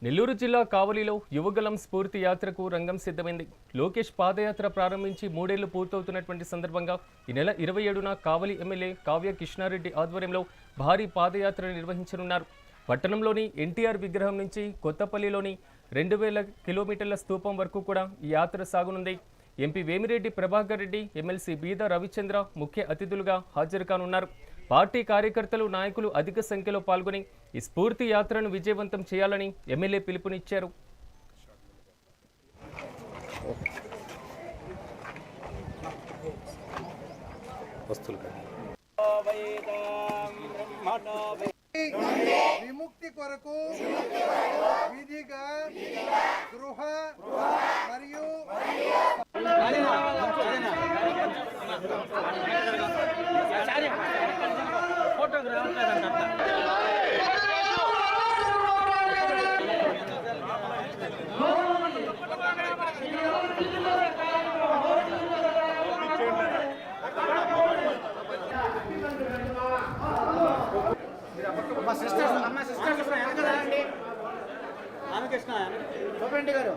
నెల్లూరు జిల్లా కావలిలో యువగలం స్ఫూర్తి యాత్రకు రంగం సిద్ధమైంది. లోకేష్ పాదయాత్ర ప్రారంభించి 3 ఏళ్లు పూర్తవుతున్నటువంటి సందర్భంగా ఈ నెల 27న కావలి ఎమ్మెల్యే కావ్య కృష్ణారెడ్డి ఆధ్వర్యంలో భారీ పాదయాత్ర నిర్వహించనున్నారు. పట్టణంలోని ఎన్టీఆర్ విగ్రహం నుంచి కొత్తపల్లిలోని 2000 కిలోమీటర్ల స్తూపం వరకు కూడా ఈ యాత్ర సాగునుంది. ఎంపీ వేమిరెడ్డి ప్రభాకర్ రెడ్డి, ఎమ్మెల్సీ బీద రవిచంద్ర ముఖ్య అతిథులుగా హాజరు కానున్నారు. పార్టీ కార్యకర్తలు, నాయకులు అధిక సంఖ్యలో పాల్గొని ఈ స్ఫూర్తి యాత్రను విజయవంతం చేయాలని ఎమ్మెల్యే పిలుపునిచ్చారు. విముక్తి కొరకు విధిగా గృహ మరియు రామకృష్ణ గోపరెడ్డి గారు